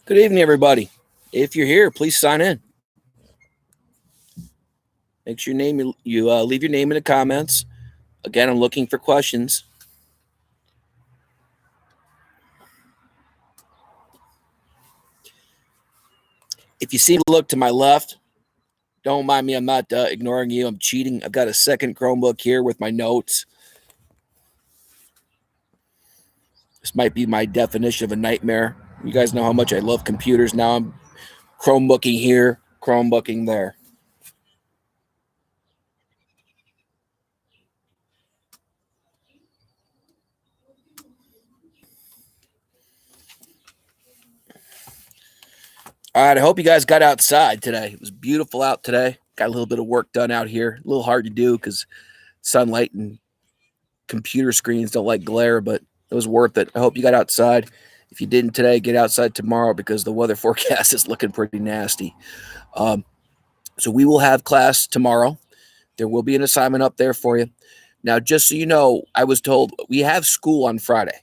Good evening, everybody. If you're here, please sign in. Make sure you leave your name in the comments. Again, I'm looking for questions. If you see me look to my left, don't mind me. I'm not ignoring you. I'm cheating. I've got a second Chromebook here with my notes. This might be my definition of a nightmare. You guys know how much I love computers. Now I'm Chromebooking here, Chromebooking there. All right, I hope you guys got outside today. It was beautiful out today. Got a little bit of work done out here. A little hard to do because sunlight and computer screens don't like glare, but it was worth it. I hope you got outside. If you didn't today, get outside tomorrow because the weather forecast is looking pretty nasty. So we will have class tomorrow. There will be an assignment up there for you. Now, just so you know, I was told we have school on Friday.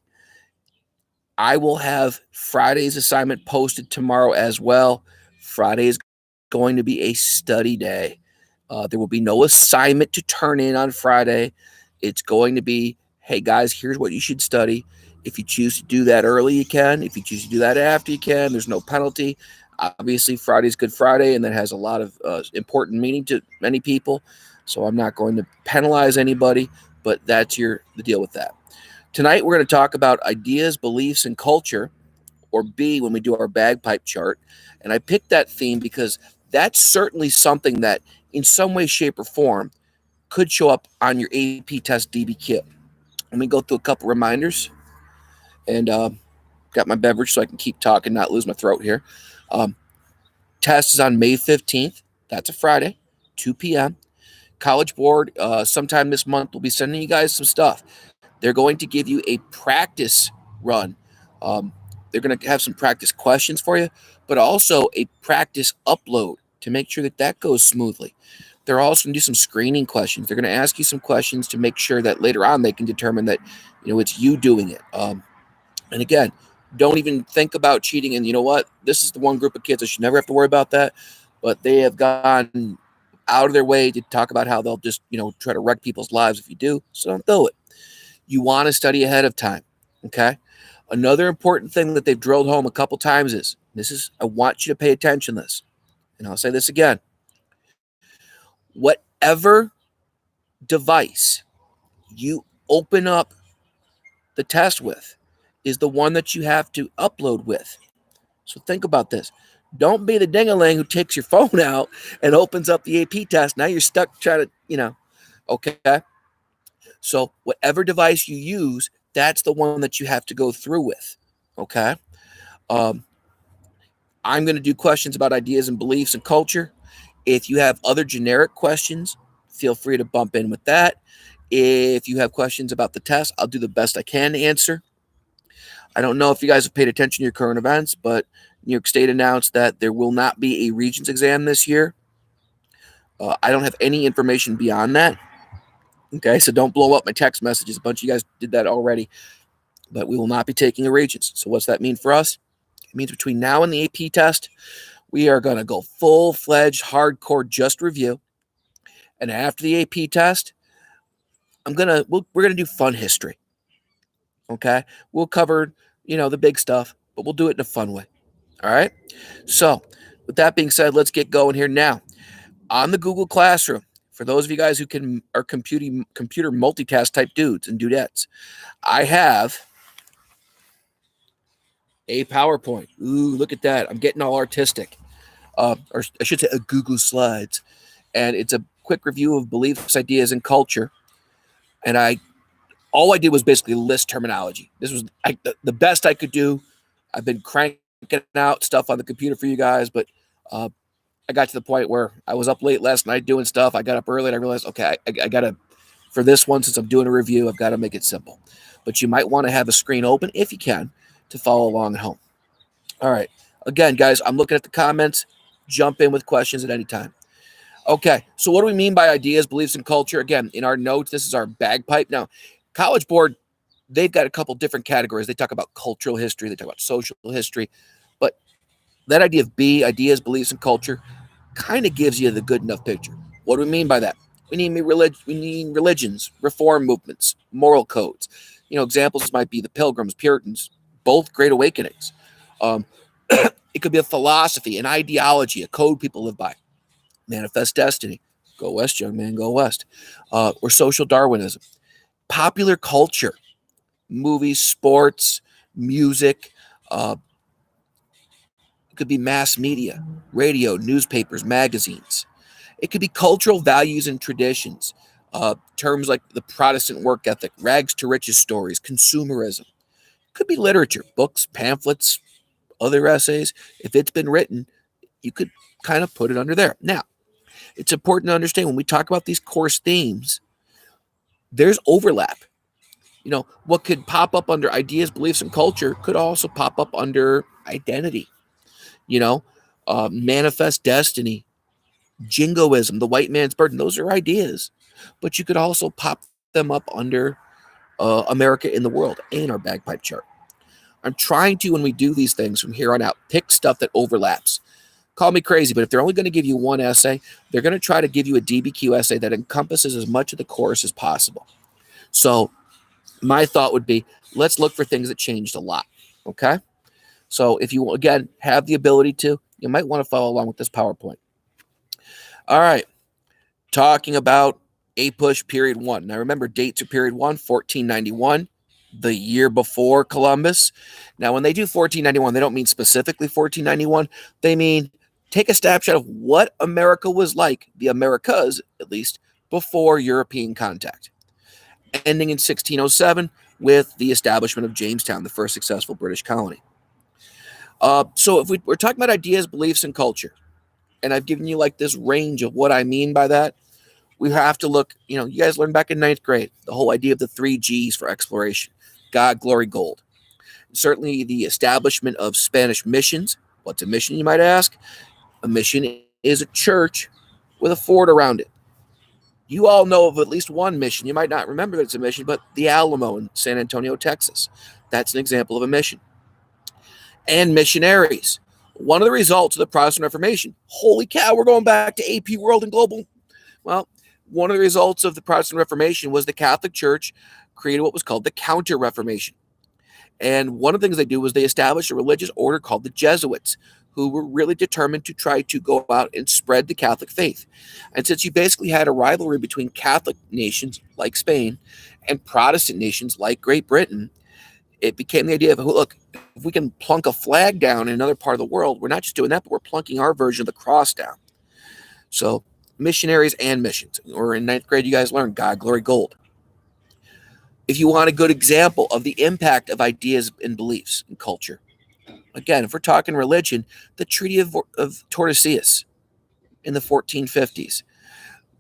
I will have Friday's assignment posted tomorrow as well. Friday is going to be a study day. There will be no assignment to turn in on Friday. It's going to be, hey guys, here's what you should study. If you choose to do that early, you can. If you choose to do that after, you can. There's no penalty. Obviously, Friday's Good Friday, and that has a lot of important meaning to many people. So I'm not going to penalize anybody, but that's the deal with that. Tonight, we're going to talk about ideas, beliefs, and culture, or B when we do our bagpipe chart. And I picked that theme because that's certainly something that in some way, shape, or form could show up on your AP test DB kit. Let me go through a couple reminders and got my beverage so I can keep talking, not lose my throat here. Test is on May 15th. That's a Friday, 2 p.m. College Board, sometime this month, will be sending you guys some stuff. They're going to give you a practice run. They're going to have some practice questions for you, but also a practice upload to make sure that goes smoothly. They're also going to do some screening questions. They're going to ask you some questions to make sure that later on they can determine that it's you doing it. And again, don't even think about cheating. And you know what? This is the one group of kids I should never have to worry about that. But they have gone out of their way to talk about how they'll just try to wreck people's lives if you do. So don't do it. You want to study ahead of time. Okay. Another important thing that they've drilled home a couple times is I want you to pay attention to this. And I'll say this again. Whatever device you open up the test with is the one that you have to upload with. So think about this. Don't be the ding-a-ling who takes your phone out and opens up the AP test. Now you're stuck trying to, okay? So whatever device you use, that's the one that you have to go through with, okay? I'm going to do questions about ideas and beliefs and culture. If you have other generic questions, feel free to bump in with that. If you have questions about the test, I'll do the best I can to answer. I don't know if you guys have paid attention to your current events, but New York State announced that there will not be a Regents exam this year. I don't have any information beyond that. Okay, so don't blow up my text messages. A bunch of you guys did that already. But we will not be taking a Regents. So what's that mean for us? It means between now and the AP test, we are going to go full-fledged, hardcore just review. And after the AP test, we're going to do fun history. Okay? We'll cover, the big stuff, but we'll do it in a fun way. All right? So, with that being said, let's get going here now. On the Google Classroom, for those of you guys who are computer multitask type dudes and dudettes, I have a PowerPoint. Ooh, look at that. I'm getting all artistic. Or I should say a Google Slides. And it's a quick review of beliefs, ideas, and culture. And all I did was basically list terminology. This was the best I could do. I've been cranking out stuff on the computer for you guys, but I got to the point where I was up late last night doing stuff. I got up early and I realized, okay, I got to, for this one, since I'm doing a review, I've got to make it simple. But you might want to have a screen open, if you can, to follow along at home. All right. Again, guys, I'm looking at the comments. Jump in with questions at any time. Okay, so what do we mean by ideas, beliefs, and culture? Again, in our notes, this is our bagpipe. Now, College Board, they've got a couple different categories. They talk about cultural history. They talk about social history. But That idea of B, ideas, beliefs, and culture, kind of gives you the good enough picture. What do we mean by that? We need religions, reform movements, moral codes. Examples might be the Pilgrims, Puritans, both Great Awakenings. Um, it could be a philosophy, an ideology, a code people live by. Manifest destiny. Go west, young man, go west. Or social Darwinism. Popular culture, movies, sports, music. It could be mass media, radio, newspapers, magazines. It could be cultural values and traditions. Terms like the Protestant work ethic, rags to riches stories, consumerism. It could be literature, books, pamphlets, other essays. If it's been written, you could kind of put it under there. Now, it's important to understand when we talk about these course themes, there's overlap. What could pop up under ideas, beliefs, and culture could also pop up under identity. You know, manifest destiny, jingoism, the white man's burden. Those are ideas, but you could also pop them up under America in the world and our bagpipe chart. I'm trying to, when we do these things from here on out, pick stuff that overlaps. Call me crazy, but if they're only going to give you one essay, they're going to try to give you a DBQ essay that encompasses as much of the course as possible. So my thought would be, let's look for things that changed a lot. Okay. So if you, again, have the ability to, you might want to follow along with this PowerPoint. All right. Talking about APUSH period 1. Now remember, dates are period 1, 1491, the year before Columbus. Now when they do 1491, they don't mean specifically 1491. They mean take a snapshot of what America was like, the Americas at least, before European contact. Ending in 1607 with the establishment of Jamestown, the first successful British colony. So if we're talking about ideas, beliefs, and culture, and I've given you like this range of what I mean by that, we have to look, you guys learned back in 9th grade, the whole idea of the 3 G's for exploration: God, glory, gold. Certainly the establishment of Spanish missions. What's a mission, you might ask? A mission is a church with a fort around it. You all know of at least one mission. You might not remember that it's a mission, but the Alamo in San Antonio, Texas. That's an example of a mission. And missionaries. One of the results of the Protestant Reformation. Holy cow, we're going back to AP World and Global. Well, one of the results of the Protestant Reformation was the Catholic Church created what was called the Counter-Reformation. And one of the things they do was they established a religious order called the Jesuits, who were really determined to try to go out and spread the Catholic faith. And since you basically had a rivalry between Catholic nations like Spain and Protestant nations like Great Britain, it became the idea of, look, if we can plunk a flag down in another part of the world, we're not just doing that, but we're plunking our version of the cross down. So missionaries and missions. Or in 9th grade, you guys learned God, glory, gold. If you want a good example of the impact of ideas and beliefs and culture, again, if we're talking religion, the Treaty of Tordesillas in the 1450s,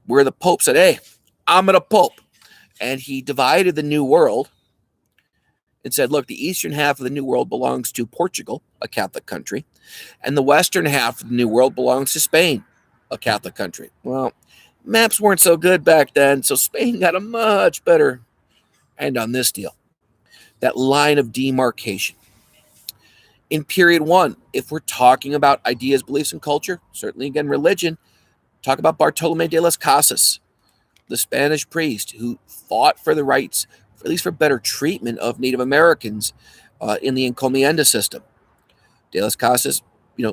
where the Pope said, hey, I'm a Pope. And he divided the New World and said, look, the eastern half of the New World belongs to Portugal, a Catholic country, and the western half of the New World belongs to Spain, a Catholic country. Well, maps weren't so good back then, so Spain got a much better hand on this deal. That line of demarcation. In period 1, if we're talking about ideas, beliefs, and culture, certainly again religion, talk about Bartolome de las Casas, the Spanish priest who fought for the rights, at least for better treatment of Native Americans in the encomienda system. De las Casas,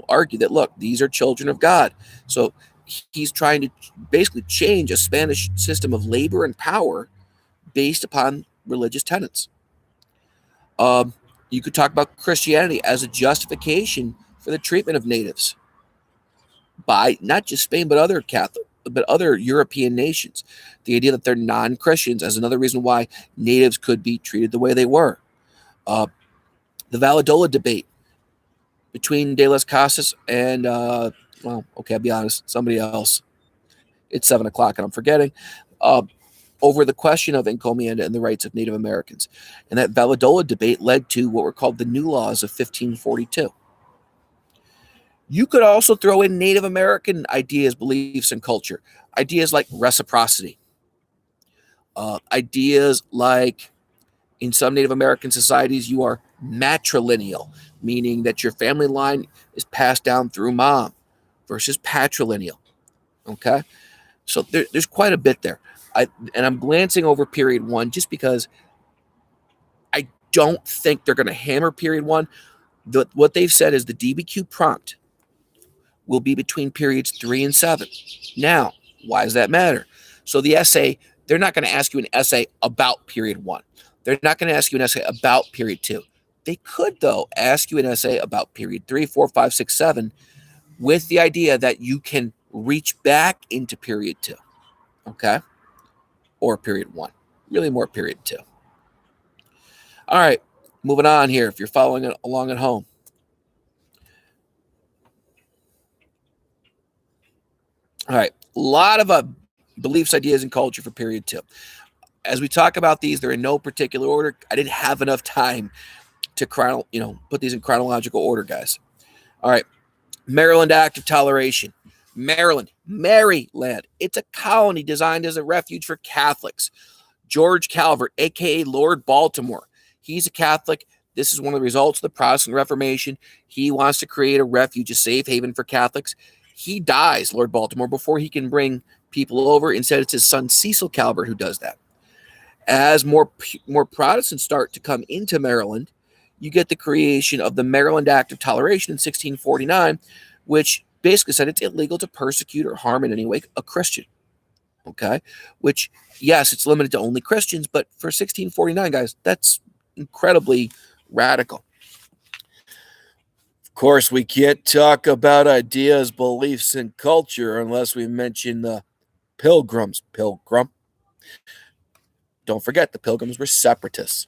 argued that, look, these are children of God. So he's trying to basically change a Spanish system of labor and power based upon religious tenets. You could talk about Christianity as a justification for the treatment of natives by not just Spain, but other European nations. The idea that they're non-Christians as another reason why natives could be treated the way they were. The Valladolid debate between De las Casas and, I'll be honest, somebody else. It's 7 o'clock and I'm forgetting. Over the question of encomienda and the rights of Native Americans. And that Valladolid debate led to what were called the New Laws of 1542. You could also throw in Native American ideas, beliefs, and culture. Ideas like reciprocity. Ideas like in some Native American societies, you are Matrilineal, meaning that your family line is passed down through mom, versus patrilineal. Okay, so there's quite a bit there. And I'm glancing over period one just because I don't think they're going to hammer period one. What they've said is the DBQ prompt will be between periods 3 and 7. Now, why does that matter? So the essay, they're not going to ask you an essay about period 1. They're not going to ask you an essay about period 2. They could, though, ask you an essay about period 3, 4, 5, 6, 7, with the idea that you can reach back into period 2, okay? Or period 1. Really more period 2. All right, moving on here if you're following along at home. All right, a lot of beliefs, ideas, and culture for period 2. As we talk about these, they're in no particular order. I didn't have enough time to put these in chronological order, guys. All right, Maryland Act of Toleration. Maryland. It's a colony designed as a refuge for Catholics. George Calvert, a.k.a. Lord Baltimore. He's a Catholic. This is one of the results of the Protestant Reformation. He wants to create a refuge, a safe haven for Catholics. He dies, Lord Baltimore, before he can bring people over. Instead, it's his son Cecil Calvert who does that. As more Protestants start to come into Maryland, you get the creation of the Maryland Act of Toleration in 1649, which basically said it's illegal to persecute or harm in any way a Christian. Okay, which, yes, it's limited to only Christians, but for 1649, guys, that's incredibly radical. Of course, we can't talk about ideas, beliefs, and culture unless we mention the Pilgrims. Don't forget, the Pilgrims were separatists.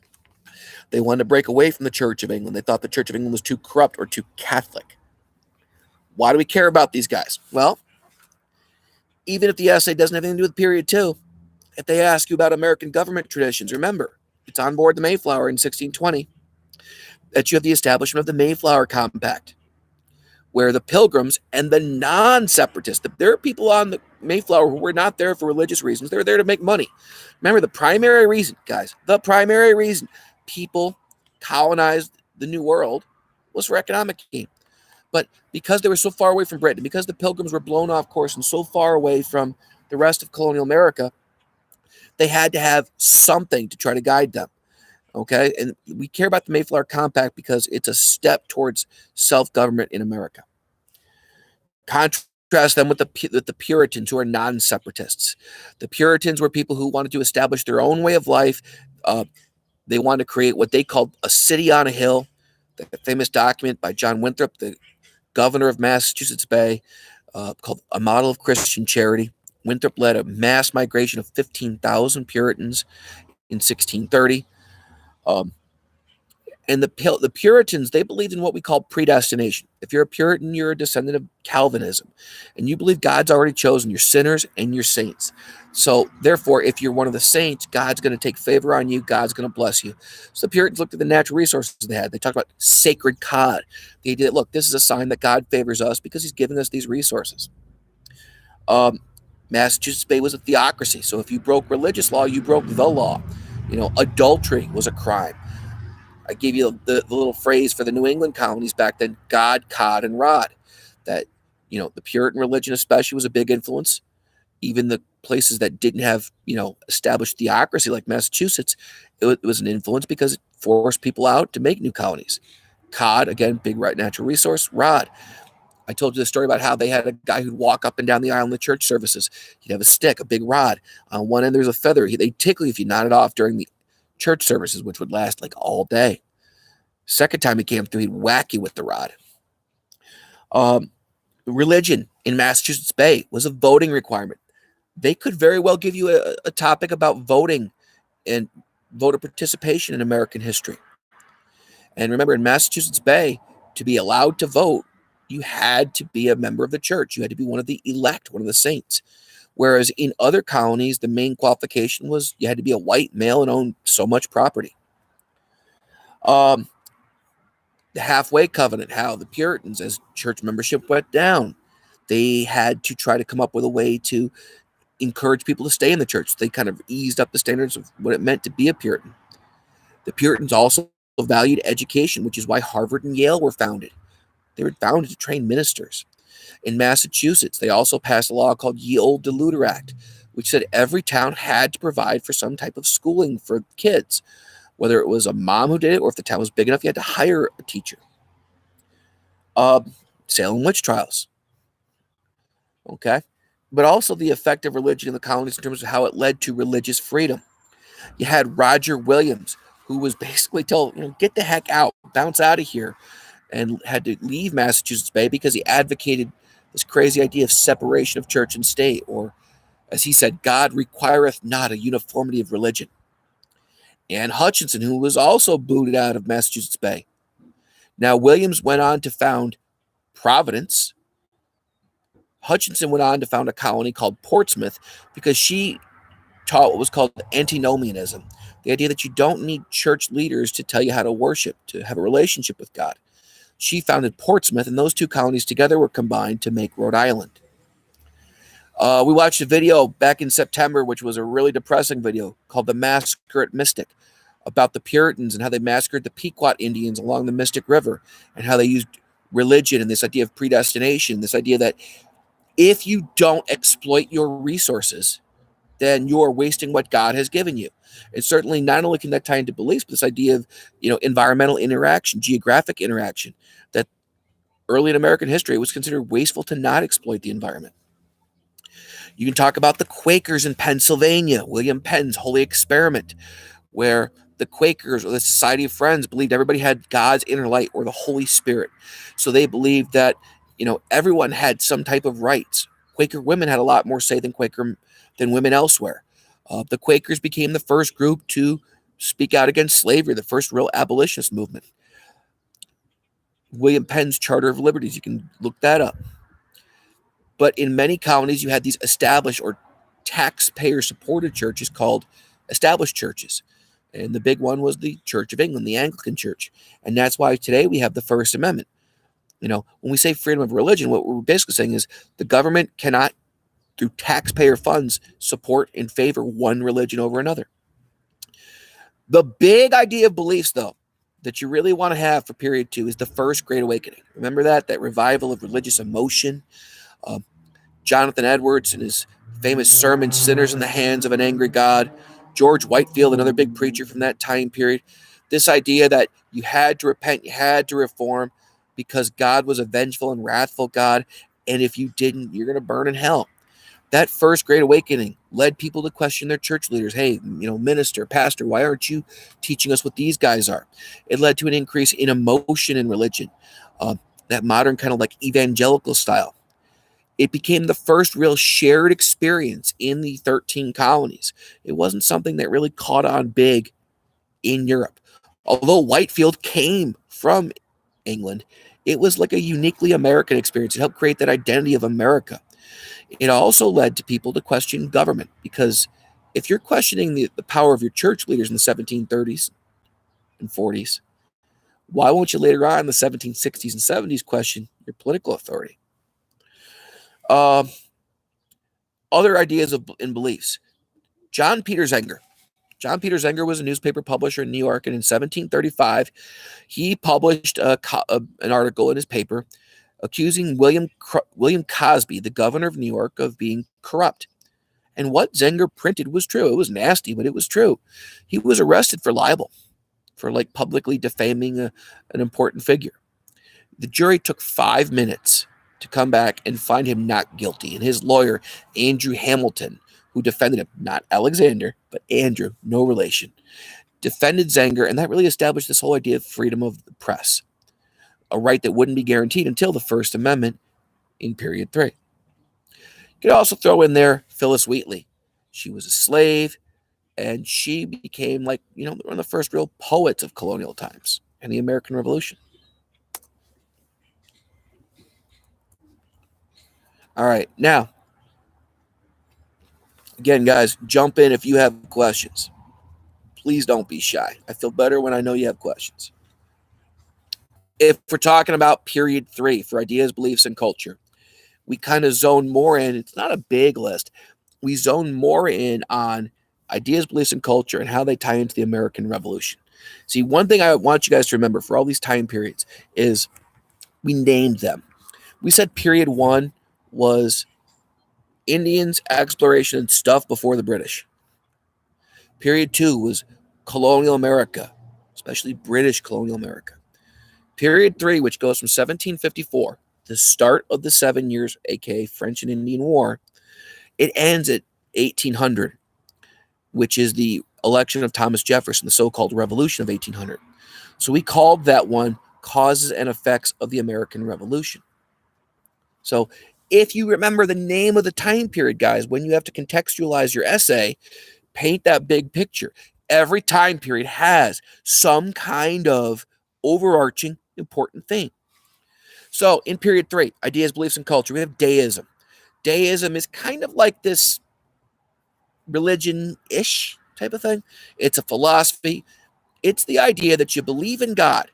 They wanted to break away from the Church of England. They thought the Church of England was too corrupt or too Catholic. Why do we care about these guys? Well, even if the essay doesn't have anything to do with period 2, if they ask you about American government traditions, remember, it's on board the Mayflower in 1620 that you have the establishment of the Mayflower Compact, where the Pilgrims and the non-separatists, there are people on the Mayflower who were not there for religious reasons. They're there to make money. Remember, the primary reason, guys, people colonized the New World was for economic gain. But because they were so far away from Britain, because the Pilgrims were blown off course and so far away from the rest of colonial America, they had to have something to try to guide them. Okay, and we care about the Mayflower Compact because it's a step towards self-government in America. Contrast them with the Puritans, who are non-separatists. The Puritans were people who wanted to establish their own way of life. They wanted to create what they called a city on a hill. The famous document by John Winthrop, the governor of Massachusetts Bay, called A Model of Christian Charity. Winthrop led a mass migration of 15,000 Puritans in 1630. And the Puritans, they believed in what we call predestination. If you're a Puritan, you're a descendant of Calvinism. And you believe God's already chosen your sinners and your saints. So, therefore, if you're one of the saints, God's going to take favor on you. God's going to bless you. So the Puritans looked at the natural resources they had. They talked about sacred cod. The idea that, look, this is a sign that God favors us because he's giving us these resources. Massachusetts Bay was a theocracy. So if you broke religious law, you broke the law. Adultery was a crime. I gave you the little phrase for the New England colonies back then: God, cod, and rod. That, the Puritan religion especially was a big influence. Even the places that didn't have, established theocracy like Massachusetts, it was an influence because it forced people out to make new colonies. Cod, again, big natural resource. Rod. I told you the story about how they had a guy who'd walk up and down the aisle in the church services. He'd have a stick, a big rod. On one end, there's a feather. They'd tickle you if you nodded off during the church services, which would last like all day. Second time he came through, he'd whack you with the rod. Religion in Massachusetts Bay was a voting requirement. They could very well give you a topic about voting and voter participation in American history. And remember, in Massachusetts Bay, to be allowed to vote, you had to be a member of the church. You had to be one of the elect, one of the saints. Whereas in other colonies, the main qualification was you had to be a white male and own so much property. The halfway covenant, how the Puritans, as church membership went down, they had to try to come up with a way to encourage people to stay in the church. They kind of eased up the standards of what it meant to be a Puritan. The Puritans also valued education, which is why Harvard and Yale were founded. They were founded to train ministers. In Massachusetts, they also passed a law called Ye Olde Deluder Act, which said every town had to provide for some type of schooling for kids. Whether it was a mom who did it or if the town was big enough, you had to hire a teacher. Salem witch trials. Okay. But also the effect of religion in the colonies in terms of how it led to religious freedom. You had Roger Williams, who was basically told, get the heck out, bounce out of here, and had to leave Massachusetts Bay because he advocated this crazy idea of separation of church and state, or as he said, God requireth not a uniformity of religion. Anne Hutchinson, who was also booted out of Massachusetts Bay. Now, Williams went on to found Providence. Hutchinson went on to found a colony called Portsmouth because she taught what was called antinomianism, the idea that you don't need church leaders to tell you how to worship, to have a relationship with God. She founded Portsmouth, and those two colonies together were combined to make Rhode Island. We watched a video back in September, which was a really depressing video called The Massacre at Mystic, about the Puritans and how they massacred the Pequot Indians along the Mystic River, and how they used religion and this idea of predestination, this idea that if you don't exploit your resources, then you're wasting what God has given you. And certainly not only can that tie into beliefs, but this idea of, environmental interaction, geographic interaction, that early in American history it was considered wasteful to not exploit the environment. You can talk about the Quakers in Pennsylvania, William Penn's Holy Experiment, where the Quakers, or the Society of Friends, believed everybody had God's inner light or the Holy Spirit. So they believed that, everyone had some type of rights. Quaker women had a lot more say than women elsewhere. The Quakers became the first group to speak out against slavery, the first real abolitionist movement. William Penn's Charter of Liberties, you can look that up. But in many colonies, you had these established or taxpayer-supported churches called established churches. And the big one was the Church of England, the Anglican Church. And that's why today we have the First Amendment. When we say freedom of religion, what we're basically saying is the government cannot, through taxpayer funds, support and favor one religion over another. The big idea of beliefs, though, that you really want to have for period 2 is the First Great Awakening. Remember that revival of religious emotion? Jonathan Edwards and his famous sermon, Sinners in the Hands of an Angry God. George Whitefield, another big preacher from that time period. This idea that you had to repent, you had to reform because God was a vengeful and wrathful God. And if you didn't, you're going to burn in hell. That First Great Awakening led people to question their church leaders. Hey, minister, pastor, why aren't you teaching us what these guys are? It led to an increase in emotion in religion, that modern kind of like evangelical style. It became the first real shared experience in the 13 colonies. It wasn't something that really caught on big in Europe. Although Whitefield came from England, it was like a uniquely American experience. It helped create that identity of America. It also led to people to question government, because if you're questioning the power of your church leaders in the 1730s and 40s, why won't you later on in the 1760s and 70s question your political authority? Other ideas and beliefs. John Peter Zenger. John Peter Zenger was a newspaper publisher in New York, and in 1735, he published an article in his paper accusing William Cosby, the governor of New York, of being corrupt. And what Zenger printed was true. It was nasty, but it was true. He was arrested for libel, for publicly defaming an important figure. The jury took 5 minutes to come back and find him not guilty. And his lawyer, Andrew Hamilton, who defended him, not Alexander, but Andrew, no relation, defended Zenger, and that really established this whole idea of freedom of the press, a right that wouldn't be guaranteed until the First Amendment in period 3. You could also throw in there Phyllis Wheatley. She was a slave, and she became one of the first real poets of colonial times and the American Revolution. All right, now, again, guys, jump in if you have questions. Please don't be shy. I feel better when I know you have questions. If we're talking about period 3 for ideas, beliefs, and culture, we kind of zone more in. It's not a big list. We zone more in on ideas, beliefs, and culture and how they tie into the American Revolution. See, one thing I want you guys to remember for all these time periods is we named them. We said period 1 was Indians, exploration, and stuff before the British. Period 2 was colonial America, especially British colonial America. Period 3, which goes from 1754, the start of the 7 Years, aka French and Indian War, it ends at 1800, which is the election of Thomas Jefferson, the so-called Revolution of 1800. So we called that one Causes and Effects of the American Revolution. So if you remember the name of the time period, guys, when you have to contextualize your essay, paint that big picture. Every time period has some kind of overarching important thing. So in period 3, ideas, beliefs, and culture, we have deism. Deism is kind of like this religion-ish type of thing. It's a philosophy. It's the idea that you believe in God,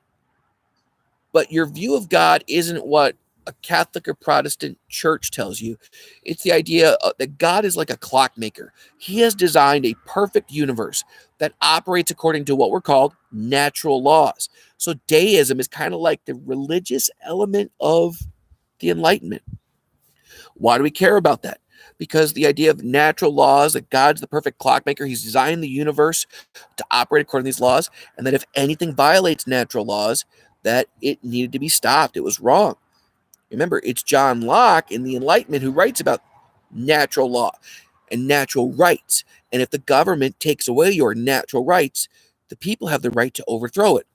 but your view of God isn't what a Catholic or Protestant church tells you. It's the idea that God is like a clockmaker. He has designed a perfect universe that operates according to what were called natural laws. So deism is kind of like the religious element of the Enlightenment. Why do we care about that? Because the idea of natural laws, that God's the perfect clockmaker, he's designed the universe to operate according to these laws, and that if anything violates natural laws, that it needed to be stopped. It was wrong. Remember, it's John Locke in the Enlightenment who writes about natural law and natural rights. And if the government takes away your natural rights, the people have the right to overthrow it.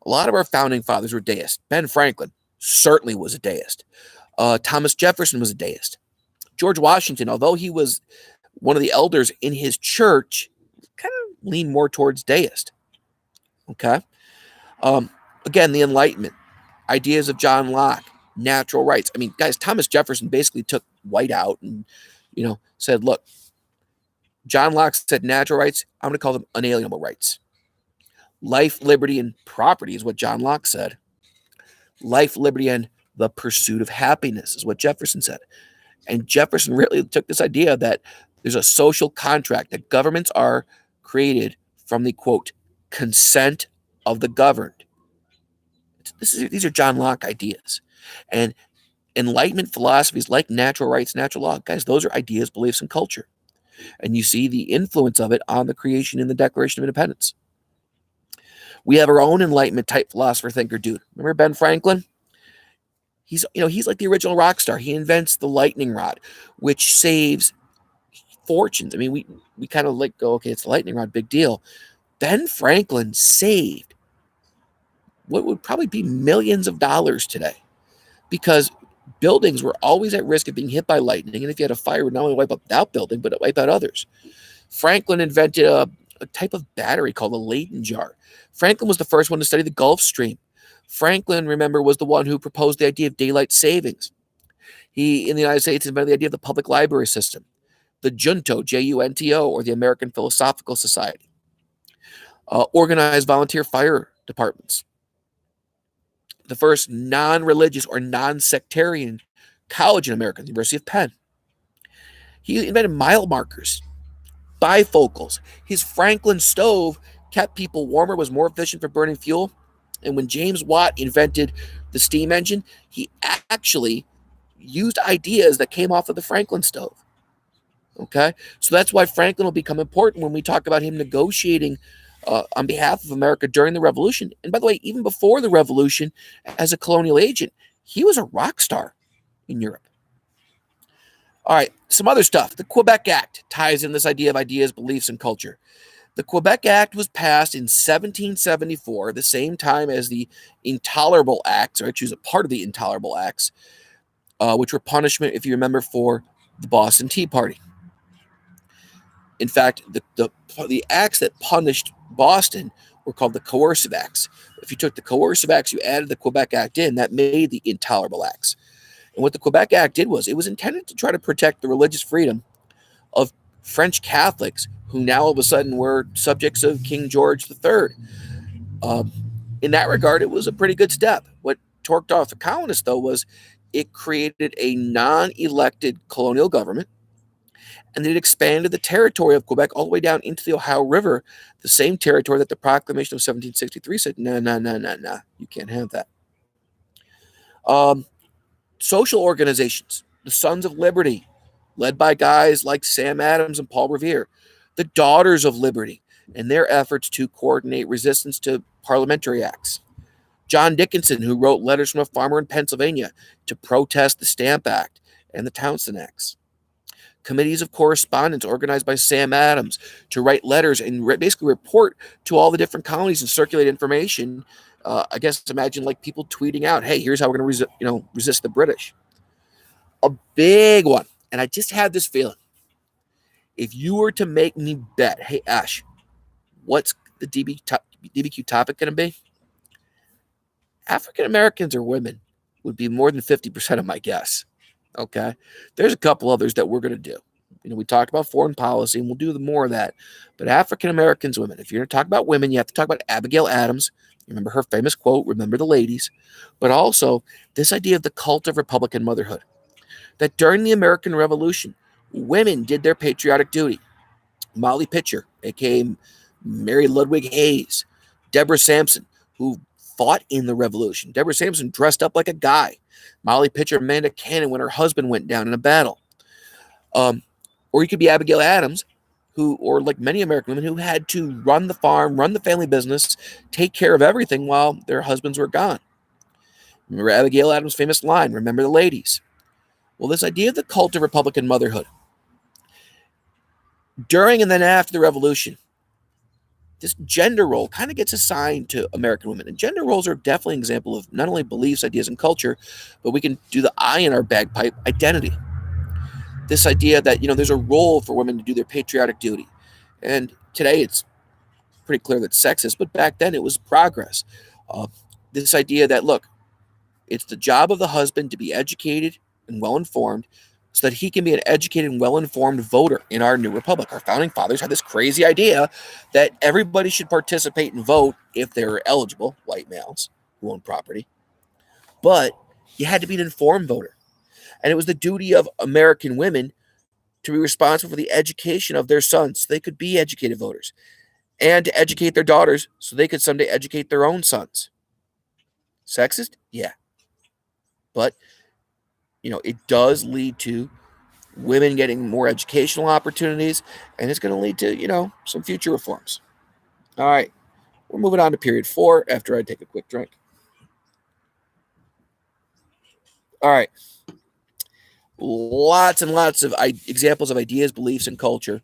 A lot of our founding fathers were deists. Ben Franklin certainly was a deist. Thomas Jefferson was a deist. George Washington, although he was one of the elders in his church, kind of leaned more towards deist. Okay? Again, the Enlightenment, ideas of John Locke, natural rights. I mean, guys, Thomas Jefferson basically took white out and, said, look, John Locke said natural rights, I'm going to call them unalienable rights. Life, liberty, and property is what John Locke said. Life, liberty, and the pursuit of happiness is what Jefferson said. And Jefferson really took this idea that there's a social contract, that governments are created from the, quote, consent of the governed. These are John Locke ideas. And Enlightenment philosophies like natural rights, natural law, guys, those are ideas, beliefs, and culture. And you see the influence of it on the creation in the Declaration of Independence. We have our own Enlightenment type philosopher, thinker, dude. Remember Ben Franklin? He's like the original rock star. He invents the lightning rod, which saves fortunes. I mean, we kind of go, okay, it's the lightning rod, big deal. Ben Franklin saved what would probably be millions of dollars today, because buildings were always at risk of being hit by lightning, and if you had a fire, it would not only wipe out that building, but it wipe out others. Franklin invented a type of battery called a Leyden jar. Franklin was the first one to study the Gulf Stream. Franklin, remember, was the one who proposed the idea of daylight savings. He, in the United States, invented the idea of the public library system, the Junto, Junto, or the American Philosophical Society, organized volunteer fire departments, the first non-religious or non-sectarian college in America, the University of Penn. He invented mile markers, bifocals. His Franklin stove kept people warmer, was more efficient for burning fuel. And when James Watt invented the steam engine, he actually used ideas that came off of the Franklin stove. Okay? So that's why Franklin will become important when we talk about him negotiating on behalf of America during the Revolution. And by the way, even before the Revolution, as a colonial agent, he was a rock star in Europe. All right, some other stuff. The Quebec Act ties in this idea of ideas, beliefs, and culture. The Quebec Act was passed in 1774, the same time as the Intolerable Acts, or I choose a part of the Intolerable Acts, which were punishment, if you remember, for the Boston Tea Party. In fact, the acts that punished Boston were called the Coercive Acts. If you took the Coercive Acts, you added the Quebec Act in, that made the Intolerable Acts. And what the Quebec Act did was it was intended to try to protect the religious freedom of French Catholics who now all of a sudden were subjects of King George III. In that regard, it was a pretty good step. What torqued off the colonists, though, was it created a non-elected colonial government. And it expanded the territory of Quebec all the way down into the Ohio River, the same territory that the Proclamation of 1763 said, no, no, no, no, no, you can't have that. Social organizations, the Sons of Liberty, led by guys like Sam Adams and Paul Revere, the Daughters of Liberty, and their efforts to coordinate resistance to parliamentary acts. John Dickinson, who wrote letters from a farmer in Pennsylvania to protest the Stamp Act and the Townshend Acts. Committees of correspondence organized by Sam Adams to write letters and basically report to all the different colonies and circulate information. I guess imagine like people tweeting out, "Hey, here's how we're going to resist the British." A big one, and I just had this feeling. If you were to make me bet, hey Ash, what's the DBQ topic going to be? African Americans or women would be more than 50% of my guess. Okay. There's a couple others that we're going to do. We talked about foreign policy, and we'll do more of that. But African Americans, women, if you're going to talk about women, you have to talk about Abigail Adams. Remember her famous quote, "Remember the ladies." But also this idea of the cult of Republican motherhood, that during the American Revolution, women did their patriotic duty. Molly Pitcher, a.k.a. Mary Ludwig Hayes, Deborah Sampson, who fought in the Revolution. Deborah Sampson dressed up like a guy. Molly Pitcher, Amanda Cannon, when her husband went down in a battle. Or you could be Abigail Adams, or like many American women, who had to run the farm, run the family business, take care of everything while their husbands were gone. Remember Abigail Adams' famous line, "Remember the ladies." Well, this idea of the cult of Republican motherhood, during and then after the Revolution, this gender role kind of gets assigned to American women. And gender roles are definitely an example of not only beliefs, ideas, and culture, but we can do the I in our bagpipe, identity. This idea that, there's a role for women to do their patriotic duty. And today it's pretty clear that sexist, but back then it was progress. This idea that, look, it's the job of the husband to be educated and well-informed so that he can be an educated and well-informed voter in our new republic. Our founding fathers had this crazy idea that everybody should participate and vote if they're eligible, white males who own property. But you had to be an informed voter. And it was the duty of American women to be responsible for the education of their sons so they could be educated voters, and to educate their daughters so they could someday educate their own sons. Sexist? Yeah. But, it does lead to women getting more educational opportunities, and it's going to lead to, some future reforms. All right. We're moving on to period 4 after I take a quick drink. All right. Lots and lots of examples of ideas, beliefs, and culture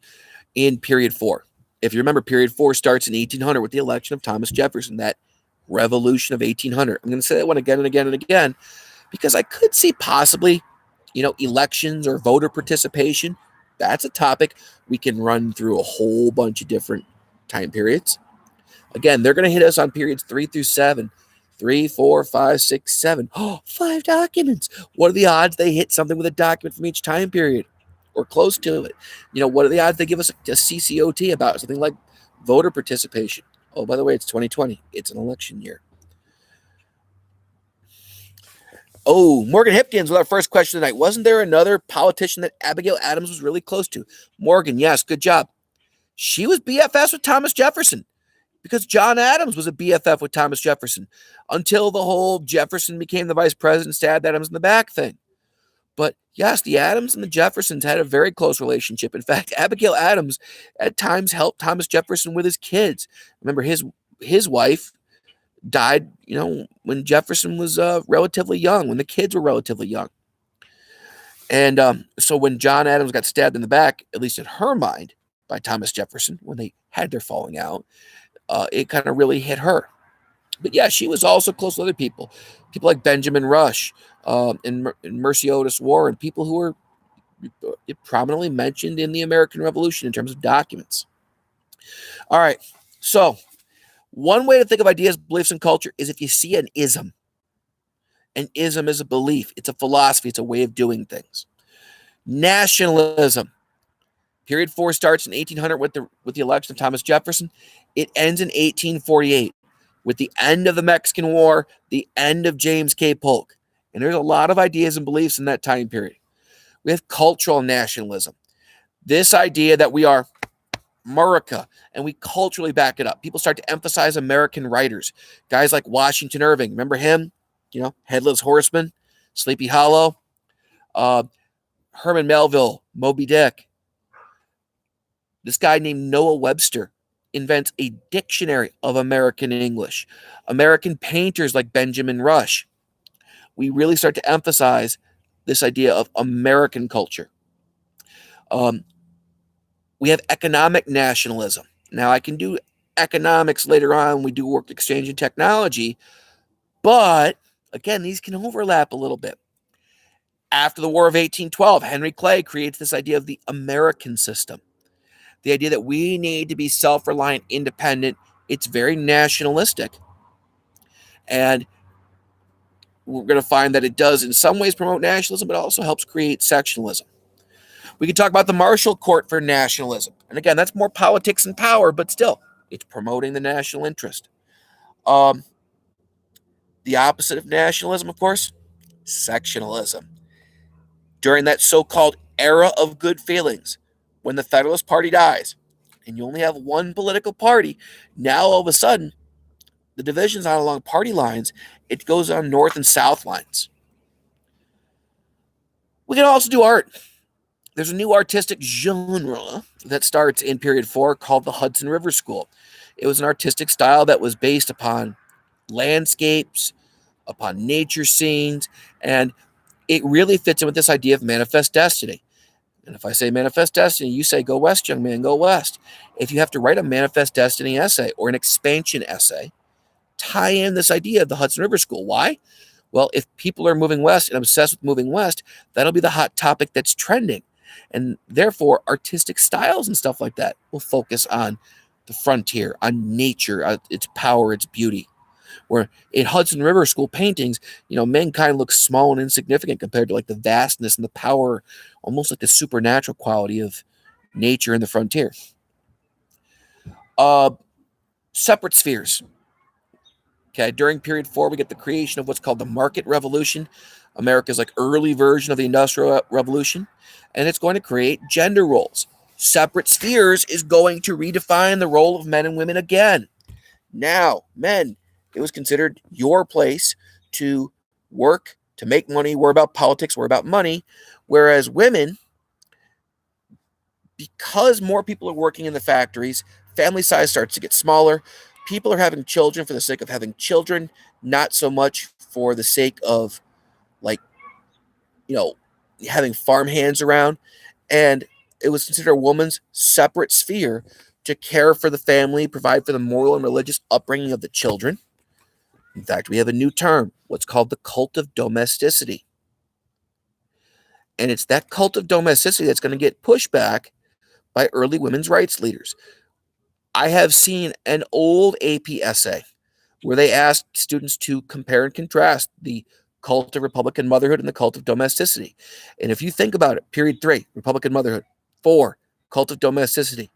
in period 4. If you remember, period 4 starts in 1800 with the election of Thomas Jefferson, that revolution of 1800. I'm going to say that one again and again and again, because I could see possibly, elections or voter participation. That's a topic we can run through a whole bunch of different time periods. Again, they're going to hit us on periods 3 through 7. 3, 4, 5, 6, 7. Oh, 5 documents. What are the odds they hit something with a document from each time period or close to it? What are the odds they give us a CCOT about something like voter participation? Oh, by the way, it's 2020. It's an election year. Oh, Morgan Hipkins with our first question tonight. Wasn't there another politician that Abigail Adams was really close to? Morgan, yes, good job. She was BFS with Thomas Jefferson, because John Adams was a BFF with Thomas Jefferson until the whole Jefferson became the vice president, stabbed Adams in the back thing. But yes, the Adams and the Jeffersons had a very close relationship. In fact, Abigail Adams at times helped Thomas Jefferson with his kids. Remember, his wife died, when Jefferson was relatively young, when the kids were relatively young. And so when John Adams got stabbed in the back, at least in her mind, by Thomas Jefferson, when they had their falling out, it kind of really hit her. But yeah, she was also close to other people like Benjamin Rush and Mercy Otis Warren, people who were prominently mentioned in the American Revolution in terms of documents. All right, so one way to think of ideas, beliefs, and culture is if you see an ism. An ism is a belief. It's a philosophy. It's a way of doing things. Nationalism. Period 4 starts in 1800 with the election of Thomas Jefferson. It ends in 1848 with the end of the Mexican War, the end of James K. Polk. And there's a lot of ideas and beliefs in that time period. We have cultural nationalism. This idea that we are America, and we culturally back it up. People start to emphasize American writers, guys like Washington Irving. Remember him? Headless Horseman, Sleepy Hollow, uh, Herman Melville, Moby Dick. This guy named Noah Webster invents a dictionary of American English. American painters like Benjamin Rush. We really start to emphasize this idea of American culture. We have economic nationalism. Now, I can do economics later on. We do work exchange and technology. But, again, these can overlap a little bit. After the War of 1812, Henry Clay creates this idea of the American system. The idea that we need to be self-reliant, independent. It's very nationalistic. And we're going to find that it does in some ways promote nationalism, but also helps create sectionalism. We can talk about the Marshall Court for nationalism. And again, that's more politics and power, but still, it's promoting the national interest. The opposite of nationalism, of course, sectionalism. During that so-called era of good feelings, when the Federalist Party dies, and you only have one political party, now all of a sudden, the division's not along party lines, it goes on north and south lines. We can also do art. There's a new artistic genre that starts in period 4 called the Hudson River School. It was an artistic style that was based upon landscapes, upon nature scenes, and it really fits in with this idea of manifest destiny. And if I say manifest destiny, you say, go west, young man, go west. If you have to write a manifest destiny essay or an expansion essay, tie in this idea of the Hudson River School. Why? Well, if people are moving west and obsessed with moving west, that'll be the hot topic that's trending. And therefore, artistic styles and stuff like that will focus on the frontier, on nature, its power, its beauty. Where in Hudson River School paintings, mankind looks small and insignificant compared to like the vastness and the power, almost like the supernatural quality of nature and the frontier. Separate spheres. Okay, during period 4, we get the creation of what's called the market revolution, America's like early version of the Industrial Revolution, and it's going to create gender roles. Separate spheres is going to redefine the role of men and women again. Now, men, it was considered your place to work, to make money, worry about politics, worry about money, whereas women, because more people are working in the factories, family size starts to get smaller. People are having children for the sake of having children, not so much for the sake of having farm hands around. And it was considered a woman's separate sphere to care for the family, provide for the moral and religious upbringing of the children. In fact, we have a new term, what's called the cult of domesticity. And it's that cult of domesticity that's going to get pushed back by early women's rights leaders. I have seen an old AP essay where they asked students to compare and contrast the cult of Republican motherhood and the cult of domesticity. And if you think about it, period 3, Republican motherhood, 4, cult of domesticity.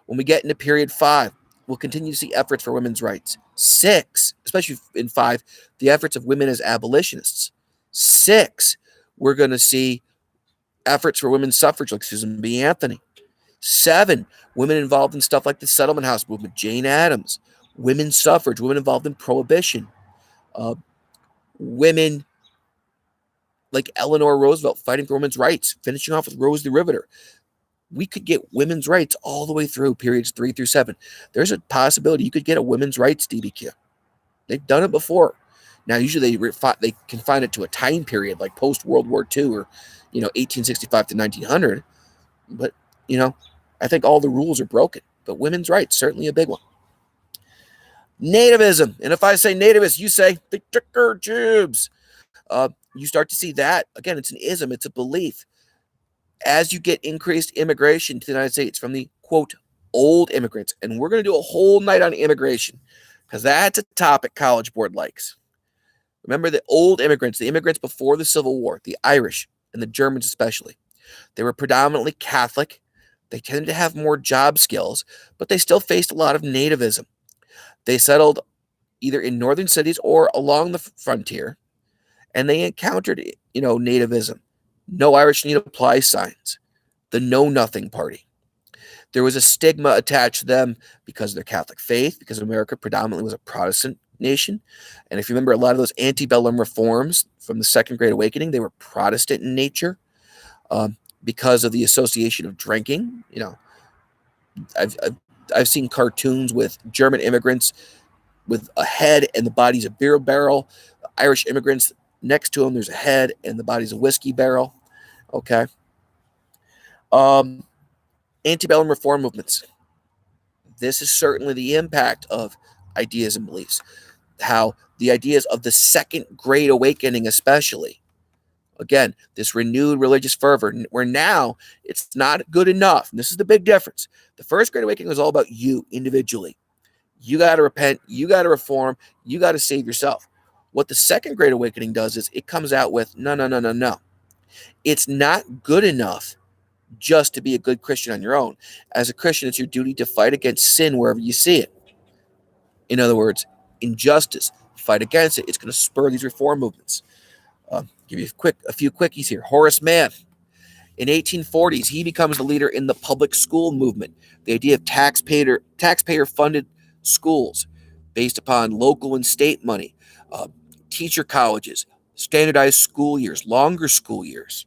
When we get into period 5, we'll continue to see efforts for women's rights. 6, especially in 5, the efforts of women as abolitionists. 6, we're going to see efforts for women's suffrage like Susan B. Anthony. 7, women involved in stuff like the Settlement House movement, Jane Addams. Women's suffrage, women involved in prohibition. Women like Eleanor Roosevelt fighting for women's rights, finishing off with Rose the Riveter. We could get women's rights all the way through periods 3 through 7. There's a possibility you could get a women's rights DBQ. They've done it before. Now, usually they confine it to a time period like post-World War II or, 1865 to 1900. But, I think all the rules are broken. But women's rights, certainly a big one. Nativism. And if I say nativist, you say the ticker tubes. You start to see that. Again, it's an ism. It's a belief. As you get increased immigration to the United States from the, quote, old immigrants, and we're going to do a whole night on immigration because that's a topic College Board likes. Remember the old immigrants, the immigrants before the Civil War, the Irish and the Germans especially. They were predominantly Catholic. They tended to have more job skills, but they still faced a lot of nativism. They settled either in northern cities or along the frontier, and they encountered, nativism. No Irish need apply signs. the Know Nothing Party. There was a stigma attached to them because of their Catholic faith, because America predominantly was a Protestant nation. And if you remember, a lot of those antebellum reforms from the Second Great Awakening, they were Protestant in nature because of the association of drinking. I've, I've, I've seen cartoons with German immigrants with a head and the body's a beer barrel. Irish immigrants, next to them, there's a head and the body's a whiskey barrel. Okay. Antebellum reform movements. This is certainly the impact of ideas and beliefs. How the ideas of the Second Great Awakening, especially, again, this renewed religious fervor, where now it's not good enough. And this is the big difference. The First Great Awakening was all about you individually. You got to repent. You got to reform. You got to save yourself. What the Second Great Awakening does is it comes out with, no. It's not good enough just to be a good Christian on your own. As a Christian, it's your duty to fight against sin wherever you see it. In other words, injustice, fight against it. It's going to spur these reform movements. Give you a few quickies here. Horace Mann. In 1840s, he becomes the leader in the public school movement. The idea of taxpayer-funded schools based upon local and state money, teacher colleges, standardized school years, longer school years.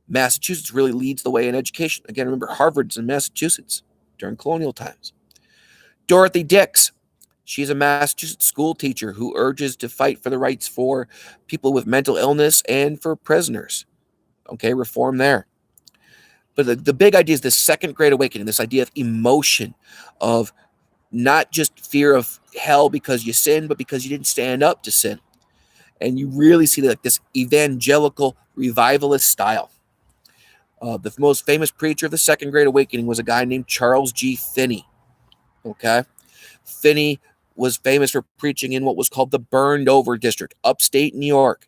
Massachusetts really leads the way in education. Again, remember, Harvard's in Massachusetts during colonial times. Dorothy Dix. She's a Massachusetts school teacher who urges to fight for the rights for people with mental illness and for prisoners. Okay, reform there. But the big idea is this Second Great Awakening, this idea of emotion, of not just fear of hell because you sinned, but because you didn't stand up to sin. And you really see like this evangelical revivalist style. The most famous preacher of the Second Great Awakening was a guy named Charles G. Finney. Okay? Finney was famous for preaching in what was called the Burned Over District, upstate New York.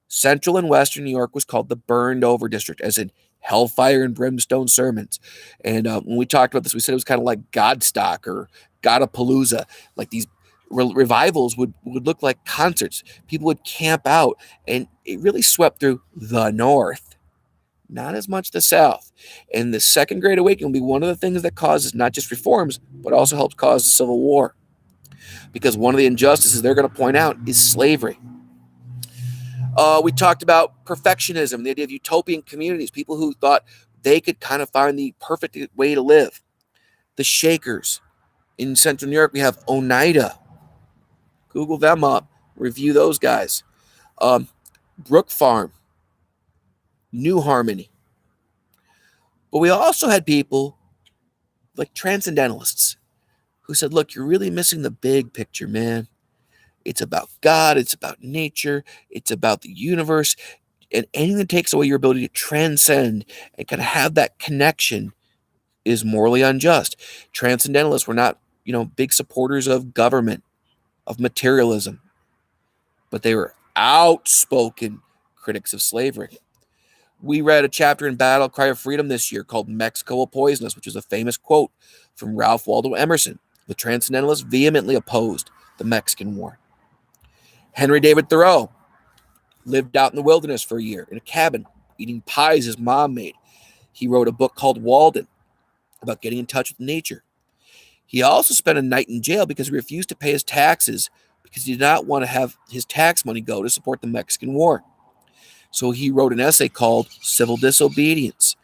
Central and Western New York was called the Burned Over District, as in hellfire and brimstone sermons. And when we talked about this, we said it was kind of like Godstock or Godapalooza. Like these revivals would look like concerts. People would camp out, and it really swept through the North, not as much the South. And the Second Great Awakening will be one of the things that causes not just reforms, but also helps cause the Civil War. Because one of the injustices they're going to point out is slavery. We talked about perfectionism, the idea of utopian communities, people who thought they could kind of find the perfect way to live. The Shakers. In Central New York, we have Oneida. Google them up. Review those guys. Brook Farm. New Harmony. But we also had people like transcendentalists who said, look, you're really missing the big picture, man. It's about God. It's about nature. It's about the universe. And anything that takes away your ability to transcend and kind of have that connection is morally unjust. Transcendentalists were not, big supporters of government, of materialism, but they were outspoken critics of slavery. We read a chapter in Battle Cry of Freedom this year called Mexico Will Poison Us, which is a famous quote from Ralph Waldo Emerson. The Transcendentalists vehemently opposed the Mexican War. Henry David Thoreau lived out in the wilderness for a year in a cabin, eating pies his mom made. He wrote a book called Walden about getting in touch with nature. He also spent a night in jail because he refused to pay his taxes because he did not want to have his tax money go to support the Mexican War. So he wrote an essay called Civil Disobedience.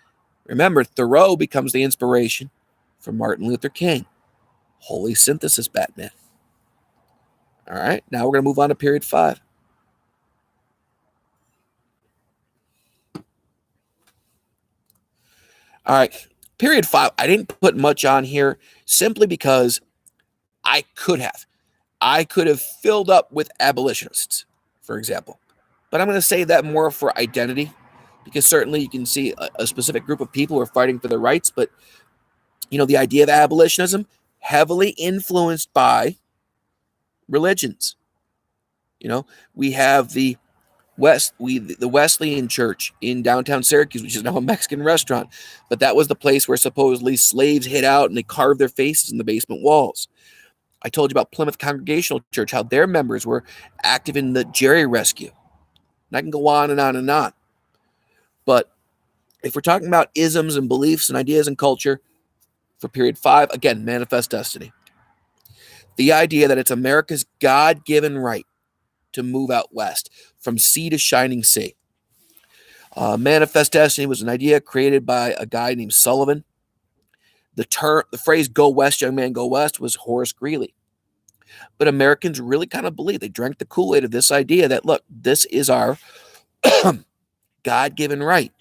Remember, Thoreau becomes the inspiration for Martin Luther King. Holy synthesis, Batman. All right, now we're going to move on to period 5. All right, period 5. I didn't put much on here simply because I could have. I could have filled up with abolitionists, for example. But I'm going to say that more for identity, because certainly you can see a specific group of people who are fighting for their rights. But, the idea of abolitionism, heavily influenced by religions. We have the Wesleyan Church in downtown Syracuse, which is now a Mexican restaurant. But that was the place where supposedly slaves hid out and they carved their faces in the basement walls. I told you about Plymouth Congregational Church, how their members were active in the Jerry rescue. And I can go on and on and on. But If we're talking about isms and beliefs and ideas and culture for period 5, again, manifest destiny. The idea that it's America's God-given right to move out west from sea to shining sea. Manifest destiny was an idea created by a guy named Sullivan. The phrase "Go west, young man, go west" was Horace Greeley. But Americans really kind of believed, they drank the Kool-Aid of this idea that, look, this is our God-given right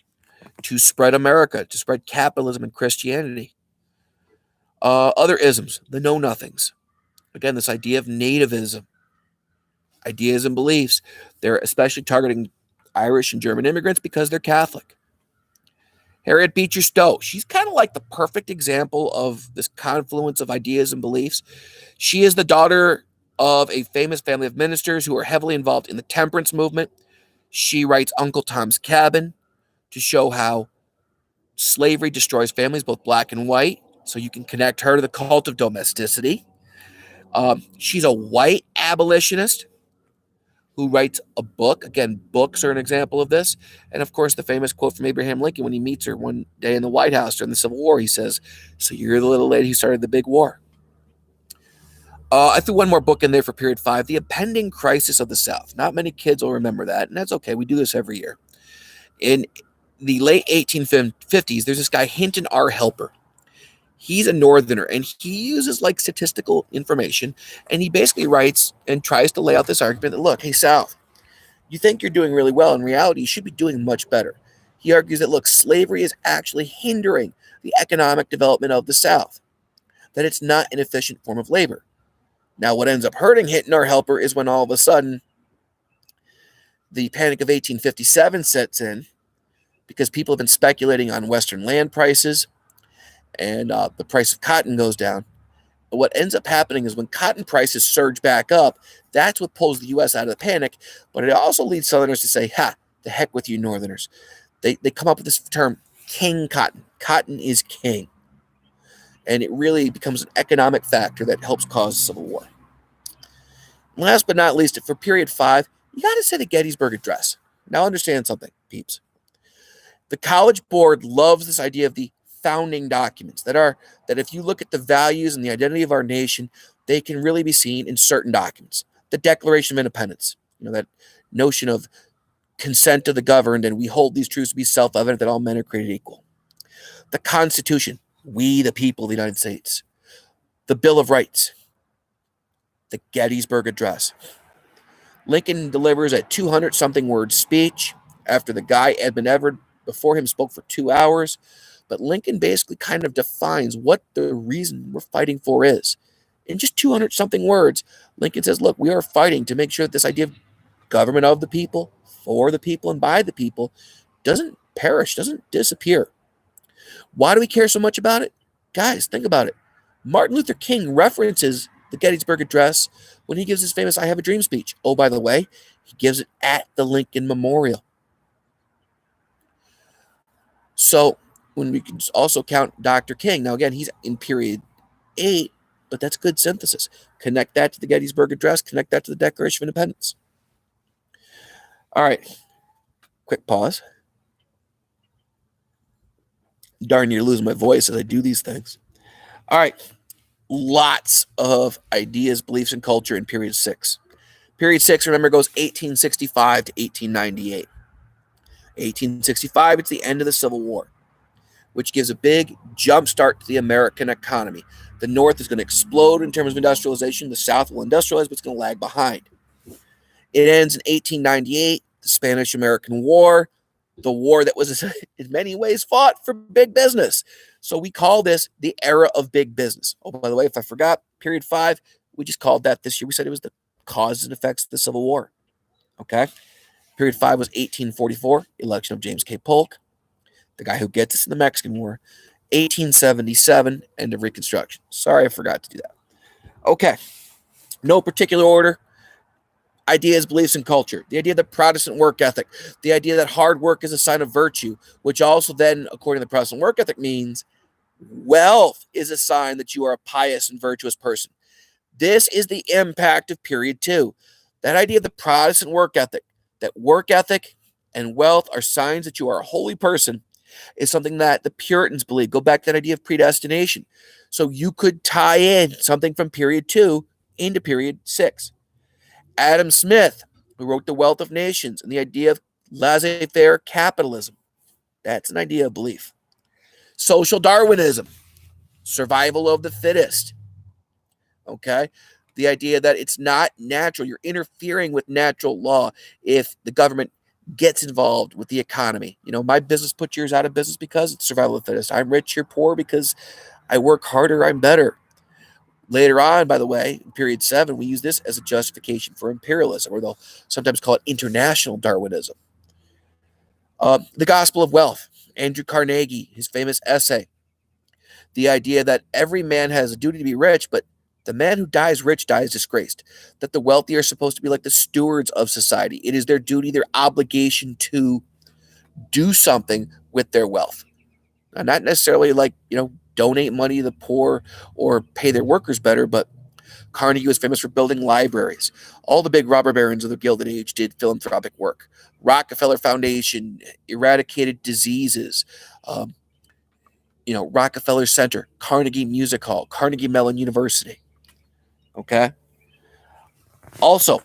to spread America, to spread capitalism and Christianity. Other isms, the know-nothings. Again, this idea of nativism, ideas and beliefs. They're especially targeting Irish and German immigrants because they're Catholic. Harriet Beecher Stowe, she's kind of like the perfect example of this confluence of ideas and beliefs. She is the daughter of a famous family of ministers who are heavily involved in the temperance movement. She writes Uncle Tom's Cabin to show how slavery destroys families, both black and white. So you can connect her to the cult of domesticity. She's a white abolitionist who writes a book. Again, books are an example of this. And of course, the famous quote from Abraham Lincoln when he meets her one day in the White House during the Civil War. He says, "So you're the little lady who started the big war." I threw one more book in there for period 5, The Impending Crisis of the South. Not many kids will remember that, and that's okay. We do this every year. In the late 1850s, there's this guy, Hinton R. Helper. He's a northerner, and he uses like statistical information, and he basically writes and tries to lay out this argument that, look, hey, South, you think you're doing really well. In reality, you should be doing much better. He argues that, look, slavery is actually hindering the economic development of the South, that it's not an efficient form of labor. Now, what ends up hurting Hinton R. Helper is when all of a sudden the Panic of 1857 sets in because people have been speculating on Western land prices and the price of cotton goes down. But what ends up happening is when cotton prices surge back up, that's what pulls the U.S. out of the panic. But it also leads Southerners to say, ha, the heck with you Northerners. They come up with this term, king cotton. Cotton is king. And it really becomes an economic factor that helps cause the Civil War. Last but not least, for period 5, you got to say the Gettysburg Address. Now understand something, peeps. The College Board loves this idea of the founding documents that if you look at the values and the identity of our nation, they can really be seen in certain documents. The Declaration of Independence, that notion of consent of the governed, and we hold these truths to be self-evident that all men are created equal. The Constitution, we the people of the United States. The Bill of Rights. The Gettysburg Address. Lincoln delivers a 200-something word speech after the guy, Edmund Everett, before him spoke for 2 hours. But Lincoln basically kind of defines what the reason we're fighting for is. In just 200-something words, Lincoln says, look, we are fighting to make sure that this idea of government of the people, for the people, and by the people doesn't perish, doesn't disappear. Why do we care so much about it? Guys, think about it. Martin Luther King references the Gettysburg Address when he gives his famous I Have a Dream speech. Oh, by the way, he gives it at the Lincoln Memorial. So when we can also count Dr. King, now again, he's in period 8, but that's good synthesis. Connect that to the Gettysburg Address, connect that to the Declaration of Independence. All right, quick pause. Darn near losing my voice as I do these things. All right, lots of ideas, beliefs, and culture in period 6. Period 6, remember, goes 1865 to 1898. 1865, it's the end of the Civil War, which gives a big jump start to the American economy. The North is going to explode in terms of industrialization. The South will industrialize, but it's going to lag behind. It ends in 1898, the Spanish-American War, the war that was in many ways fought for big business. So we call this the era of big business. Oh, by the way, if I forgot, period 5, we just called that this year. We said it was the causes and effects of the Civil War. Okay? Period 5 was 1844, election of James K. Polk, the guy who gets us in the Mexican War. 1877, end of Reconstruction. Sorry, I forgot to do that. Okay. No particular order. Ideas, beliefs, and culture. The idea that Protestant work ethic. The idea that hard work is a sign of virtue, which also then, according to the Protestant work ethic, means wealth is a sign that you are a pious and virtuous person. This is the impact of period 2. That idea of the Protestant work ethic, that work ethic and wealth are signs that you are a holy person, is something that the Puritans believed. Go back to that idea of predestination. So you could tie in something from period 2 into period 6. Adam Smith, who wrote The Wealth of Nations, and the idea of laissez-faire capitalism. That's an idea of belief. Social Darwinism, survival of the fittest. Okay? The idea that it's not natural. You're interfering with natural law if the government gets involved with the economy. My business put yours out of business because it's survival of the fittest. I'm rich, you're poor because I work harder, I'm better. Later on, by the way, in period 7, we use this as a justification for imperialism, or they'll sometimes call it international Darwinism. The Gospel of Wealth, Andrew Carnegie, his famous essay. The idea that every man has a duty to be rich, but the man who dies rich dies disgraced. That the wealthy are supposed to be like the stewards of society. It is their duty, their obligation to do something with their wealth. Now, not necessarily like, donate money to the poor or pay their workers better, but Carnegie was famous for building libraries. All the big robber barons of the Gilded Age did philanthropic work. Rockefeller Foundation eradicated diseases. Rockefeller Center, Carnegie Music Hall, Carnegie Mellon University. Okay? Also,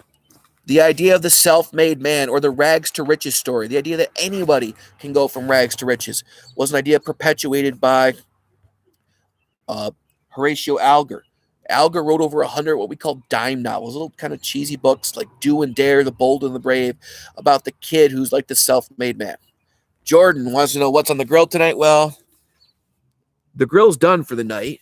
the idea of the self-made man, or the rags to riches story, the idea that anybody can go from rags to riches, was an idea perpetuated by Horatio Alger. Alger wrote over 100 what we call dime novels, little kind of cheesy books like Do and Dare, The Bold and the Brave, about the kid who's like the self-made man. Jordan wants to know what's on the grill tonight. Well, the grill's done for the night,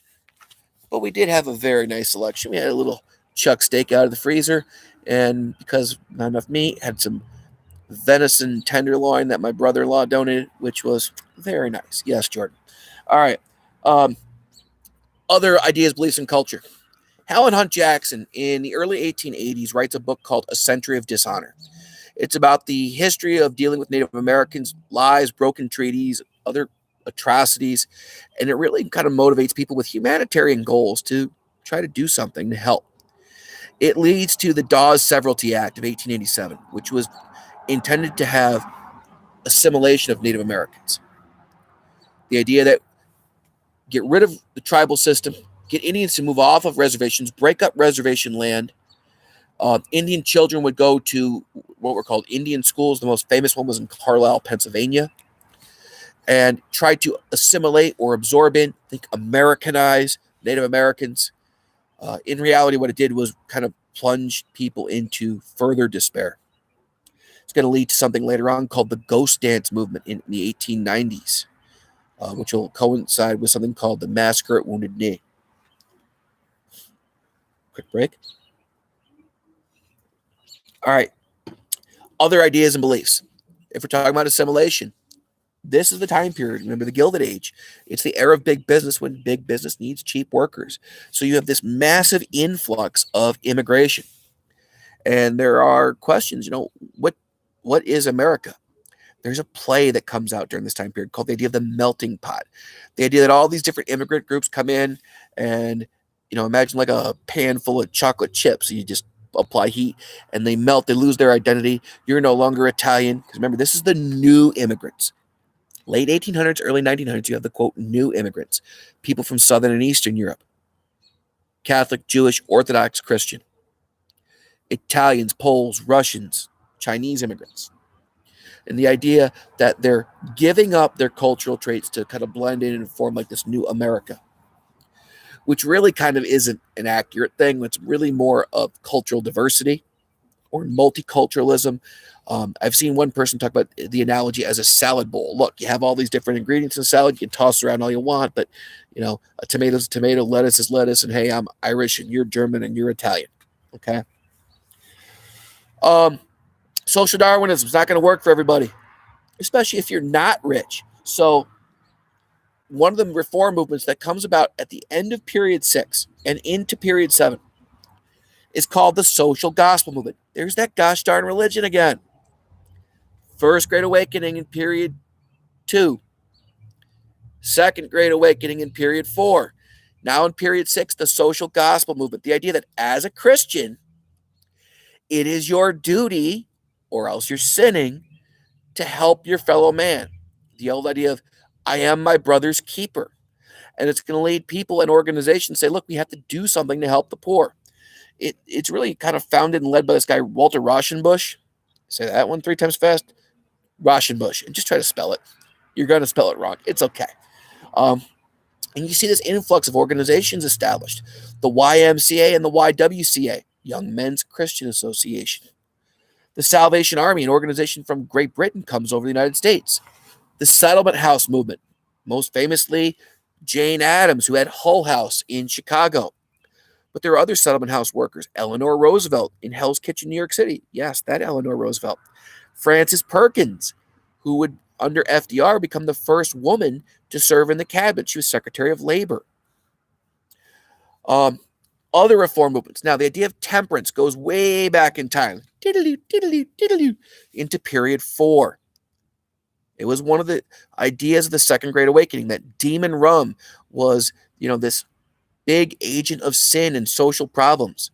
but we did have a very nice selection. We had a little chuck steak out of the freezer, and because not enough meat, had some venison tenderloin that my brother-in-law donated, which was very nice. Yes, Jordan. All right. Other ideas, beliefs, and culture. Helen Hunt Jackson in the early 1880s writes a book called A Century of Dishonor. It's about the history of dealing with Native Americans, lies, broken treaties, other atrocities, and it really kind of motivates people with humanitarian goals to try to do something to help. It leads to the Dawes Severalty Act of 1887, which was intended to have assimilation of Native Americans. The idea that get rid of the tribal system, get Indians to move off of reservations, break up reservation land. Indian children would go to what were called Indian schools. The most famous one was in Carlisle, Pennsylvania, and try to assimilate or absorb in, Americanize Native Americans. In reality, what it did was kind of plunge people into further despair. It's going to lead to something later on called the Ghost Dance movement in the 1890s, which will coincide with something called the Massacre at Wounded Knee. Quick break. All right. Other ideas and beliefs. If we're talking about assimilation, this is the time period. Remember the Gilded Age. It's the era of big business when big business needs cheap workers. So you have this massive influx of immigration. And there are questions, what is America? There's a play that comes out during this time period called the idea of the melting pot. The idea that all these different immigrant groups come in and, imagine like a pan full of chocolate chips. You just apply heat and they melt, they lose their identity. You're no longer Italian. Because remember, this is the new immigrants. Late 1800s, early 1900s, you have the, quote, new immigrants. People from Southern and Eastern Europe. Catholic, Jewish, Orthodox, Christian. Italians, Poles, Russians, Chinese immigrants. And the idea that they're giving up their cultural traits to kind of blend in and form like this new America, which really kind of isn't an accurate thing. It's really more of cultural diversity or multiculturalism. I've seen one person talk about the analogy as a salad bowl. Look, you have all these different ingredients in a salad. You can toss around all you want, but, a tomato's a tomato, lettuce is lettuce, and hey, I'm Irish and you're German and you're Italian. Okay? Social Darwinism is not going to work for everybody, especially if you're not rich. So one of the reform movements that comes about at the end of period 6 and into period 7 is called the social gospel movement. There's that gosh darn religion again. First Great Awakening in period 2. Second Great Awakening in period 4. Now in period 6, the social gospel movement. The idea that as a Christian, it is your duty, or else you're sinning, to help your fellow man. The old idea of I am my brother's keeper. And it's going to lead people and organizations say, look, we have to do something to help the poor. It's really kind of founded and led by this guy, Walter Rauschenbusch. Say that one 3 times fast. Rauschenbusch. And just try to spell it. You're going to spell it wrong. It's okay. And you see this influx of organizations established. The YMCA and the YWCA, Young Men's Christian Association. The Salvation Army, an organization from Great Britain, comes over the United States. The Settlement House movement, most famously Jane Addams, who had Hull House in Chicago. But there are other settlement house workers. Eleanor Roosevelt in Hell's Kitchen, New York City. Yes, that Eleanor Roosevelt. Frances Perkins, who would, under FDR, become the first woman to serve in the cabinet. She was Secretary of Labor. Other reform movements. Now, the idea of temperance goes way back in time, into period 4. It was one of the ideas of the Second Great Awakening that demon rum was, this big agent of sin and social problems.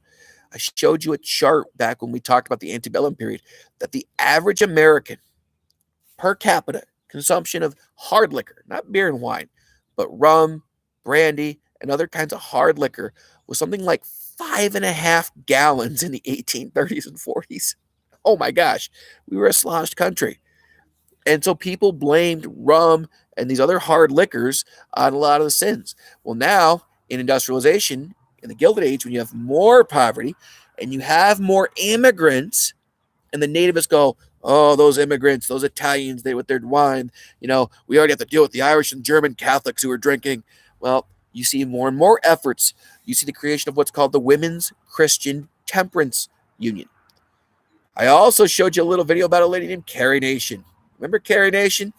I showed you a chart back when we talked about the antebellum period that the average American per capita consumption of hard liquor, not beer and wine, but rum, brandy, and other kinds of hard liquor was something like 5.5 gallons in the 1830s and 40s. Oh my gosh, we were a sloshed country. And so people blamed rum and these other hard liquors on a lot of the sins. Well, now in industrialization, in the Gilded Age, when you have more poverty and you have more immigrants, and the nativists go, oh, those immigrants, those Italians, they with their wine, we already have to deal with the Irish and German Catholics who are drinking. Well, you see more and more efforts. You see the creation of what's called the Women's Christian Temperance Union. I also showed you a little video about a lady named Carrie Nation. Remember Carrie Nation?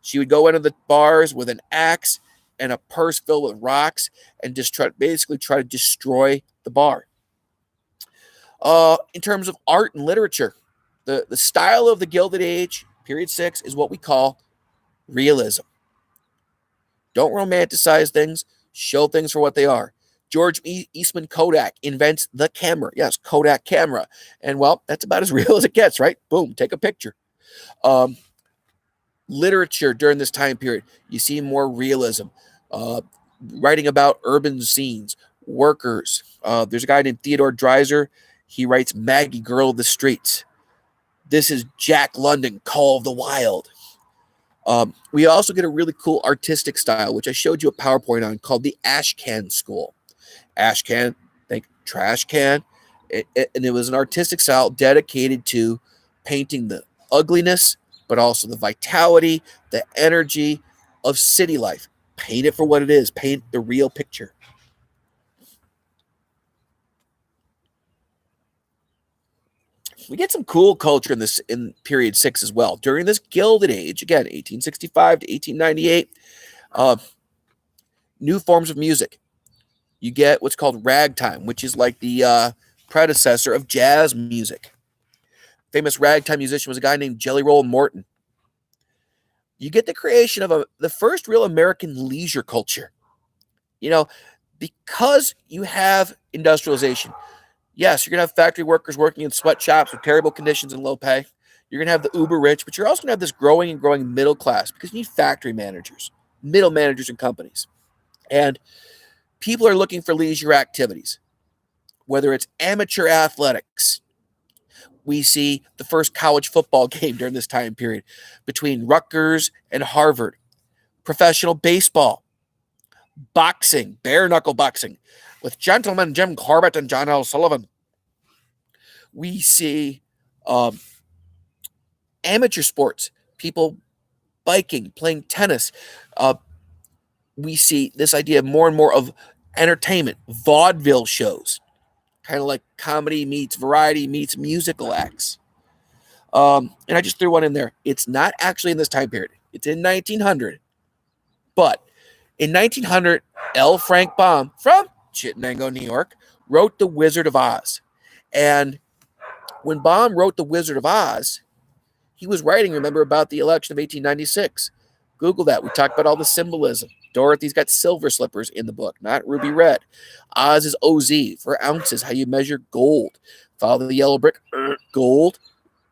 She would go into the bars with an axe and a purse filled with rocks and just try to destroy the bar. In terms of art and literature, the style of the Gilded Age, period 6, is what we call realism. Don't romanticize things. Show things for what they are. George Eastman Kodak invents the camera. Yes, Kodak camera. And, well, that's about as real as it gets, right? Boom, take a picture. Literature during this time period, you see more realism. Writing about urban scenes, workers. There's a guy named Theodore Dreiser. He writes Maggie, Girl of the Streets. This is Jack London, Call of the Wild. We also get a really cool artistic style, which I showed you a PowerPoint on, called the Ashcan School. Ashcan, think trash can. And it was an artistic style dedicated to painting the ugliness, but also the vitality, the energy of city life. Paint it for what it is. Paint the real picture. We get some cool culture in period 6 as well. During this Gilded Age, again, 1865 to 1898, new forms of music. You get what's called ragtime, which is like the predecessor of jazz music. Famous ragtime musician was a guy named Jelly Roll Morton. You get the creation of the first real American leisure culture. Because you have industrialization. Yes, you're going to have factory workers working in sweatshops with terrible conditions and low pay. You're going to have the uber rich, but you're also going to have this growing middle class because you need factory managers, middle managers in companies. And people are looking for leisure activities, whether it's amateur athletics. We see the first college football game during this time period between Rutgers and Harvard. Professional baseball, boxing, bare knuckle boxing with gentlemen Jim Corbett and John L. Sullivan. We see amateur sports, people biking, playing tennis. We see this idea more and more of entertainment, vaudeville shows, kind of like comedy meets variety meets musical acts. And I just threw one in there. It's not actually in this time period. It's in 1900. But in 1900, L. Frank Baum from Chittenango, New York, wrote The Wizard of Oz. And when Baum wrote The Wizard of Oz, he was writing, remember, about the election of 1896. Google that. We talked about all the symbolism. Dorothy's got silver slippers in the book, not ruby red. Oz is OZ for ounces, how you measure gold. Follow the yellow brick, gold.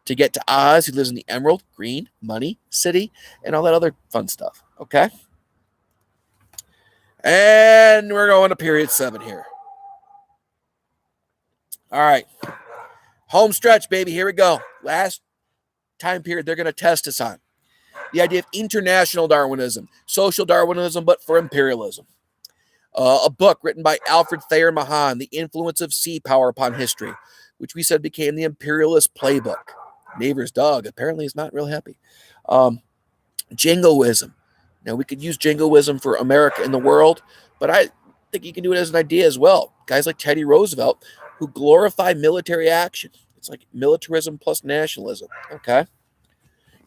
To get to Oz, he lives in the Emerald, Green, Money, City, and all that other fun stuff. Okay? And we're going to period 7 here. All right. Home stretch, baby. Here we go. Last time period they're going to test us on. The idea of international Darwinism, social Darwinism, but for imperialism. A book written by Alfred Thayer Mahan, The Influence of Sea Power Upon History, which we said became the imperialist playbook. Neighbor's dog apparently is not real happy. Jingoism. Now, we could use jingoism for America and the world, but I think you can do it as an idea as well. Guys like Teddy Roosevelt who glorify military action. It's like militarism plus nationalism. Okay.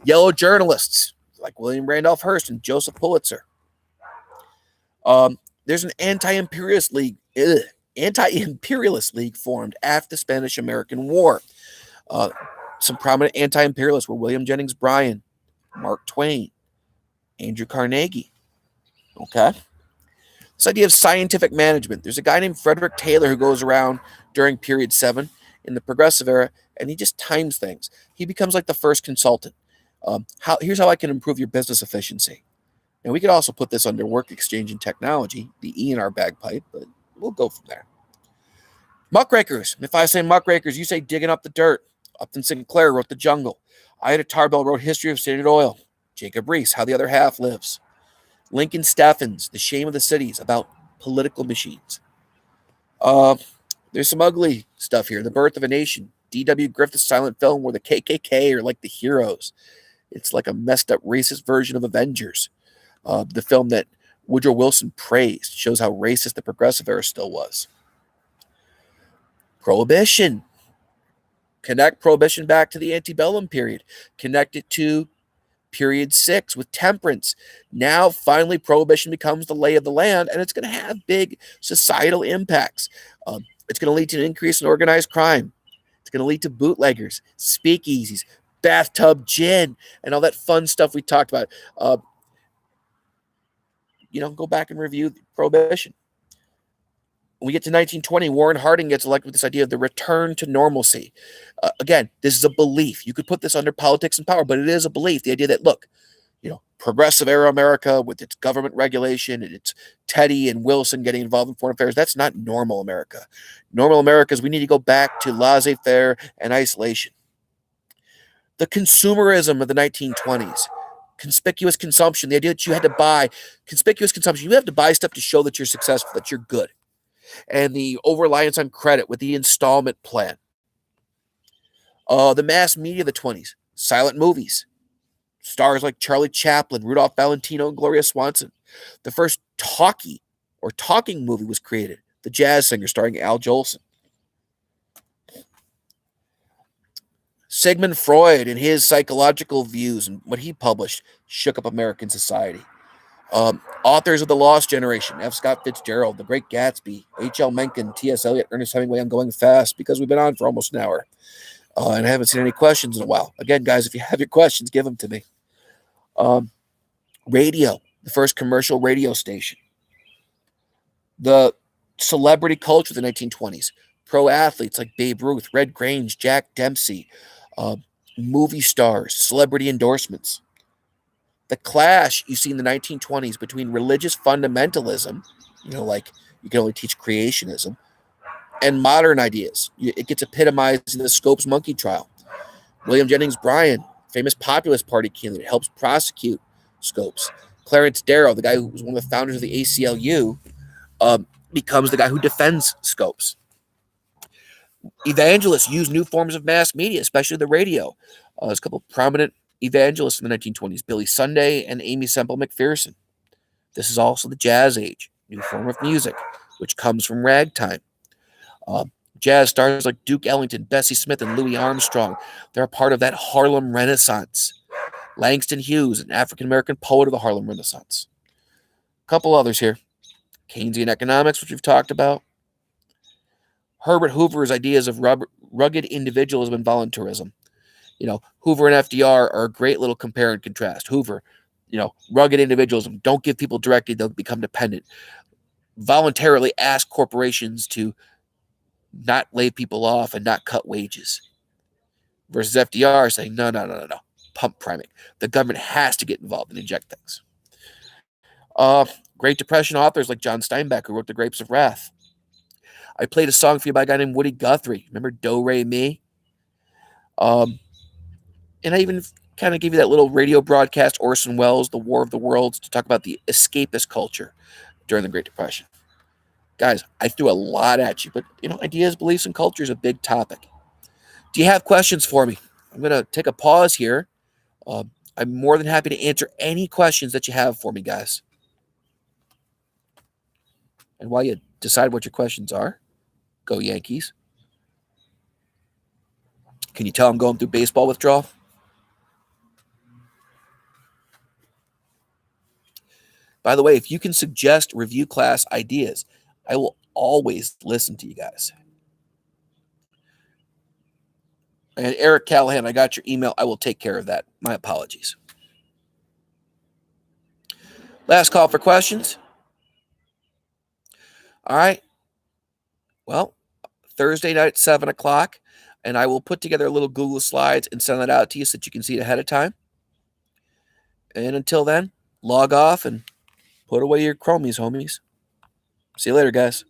Yellow journalists like William Randolph Hearst and Joseph Pulitzer. There's an anti-imperialist league formed after the Spanish-American War. Some prominent anti-imperialists were William Jennings Bryan, Mark Twain, Andrew Carnegie. Okay. This idea of scientific management. There's a guy named Frederick Taylor who goes around during period 7 in the progressive era, and he just times things. He becomes like the first consultant. Here's how I can improve your business efficiency. And we could also put this under work exchange and technology, the E in our bagpipe, but we'll go from there. Muckrakers. If I say muckrakers, you say digging up the dirt. Upton Sinclair wrote The Jungle. Ida Tarbell wrote History of Standard Oil. Jacob Riis, How the Other Half Lives. Lincoln Steffens, The Shame of the Cities, about political machines. There's some ugly stuff here. The Birth of a Nation. D.W. Griffith's silent film where the KKK are like the heroes. It's like a messed up racist version of Avengers. The film that Woodrow Wilson praised shows how racist the progressive era still was. Prohibition. Connect Prohibition back to the antebellum period. Connect it to period 6 with temperance. Now, finally, Prohibition becomes the lay of the land, and it's going to have big societal impacts. It's going to lead to an increase in organized crime. It's going to lead to bootleggers, speakeasies, bathtub gin, and all that fun stuff we talked about. Go back and review Prohibition. When we get to 1920, Warren Harding gets elected with this idea of the return to normalcy. Again, this is a belief. You could put this under politics and power, but it is a belief. The idea that, look, progressive era America with its government regulation and its Teddy and Wilson getting involved in foreign affairs, that's not normal America. Normal America is we need to go back to laissez-faire and isolation. The consumerism of the 1920s. Conspicuous consumption, the idea that you had to buy, conspicuous consumption, you have to buy stuff to show that you're successful, that you're good. And the over-reliance on credit with the installment plan. The mass media of the 20s, silent movies. Stars like Charlie Chaplin, Rudolph Valentino, and Gloria Swanson. The first talking movie was created, The Jazz Singer, starring Al Jolson. Sigmund Freud and his psychological views and what he published shook up American society. Authors of The Lost Generation, F. Scott Fitzgerald, The Great Gatsby, H.L. Mencken, T.S. Eliot, Ernest Hemingway. I'm going fast because we've been on for almost an hour. And I haven't seen any questions in a while. Again, guys, if you have your questions, give them to me. Radio, the first commercial radio station. The celebrity culture of the 1920s. Pro athletes like Babe Ruth, Red Grange, Jack Dempsey. Movie stars, celebrity endorsements. The clash you see in the 1920s between religious fundamentalism, like you can only teach creationism, and modern ideas. It gets epitomized in the Scopes monkey trial. William Jennings Bryan, famous Populist Party candidate, helps prosecute Scopes. Clarence Darrow, the guy who was one of the founders of the ACLU, becomes the guy who defends Scopes. Evangelists use new forms of mass media, especially the radio. There's a couple of prominent evangelists in the 1920s, Billy Sunday and Amy Semple McPherson. This is also the jazz age, new form of music, which comes from ragtime. Jazz stars like Duke Ellington, Bessie Smith, and Louis Armstrong, they're a part of that Harlem Renaissance. Langston Hughes, an African-American poet of the Harlem Renaissance. A couple others here. Keynesian economics, which we've talked about. Herbert Hoover's ideas of rugged individualism and voluntarism. Hoover and FDR are a great little compare and contrast. Hoover, rugged individualism. Don't give people directly, they'll become dependent. Voluntarily ask corporations to not lay people off and not cut wages. versus FDR saying, no, pump priming. The government has to get involved and inject things. Great Depression authors like John Steinbeck, who wrote The Grapes of Wrath. I played a song for you by a guy named Woody Guthrie. Remember Do Re Mi? And I even kind of gave you that little radio broadcast, Orson Welles, The War of the Worlds, to talk about the escapist culture during the Great Depression. Guys, I threw a lot at you, but ideas, beliefs, and culture is a big topic. Do you have questions for me? I'm going to take a pause here. I'm more than happy to answer any questions that you have for me, guys. And while you decide what your questions are, go Yankees. Can you tell I'm going through baseball withdrawal? By the way, if you can suggest review class ideas, I will always listen to you guys. And Eric Callahan, I got your email. I will take care of that. My apologies. Last call for questions. All right. Well, Thursday night, 7 o'clock, and I will put together a little Google Slides and send that out to you so that you can see it ahead of time. And until then, log off and put away your chromies, homies. See you later, guys.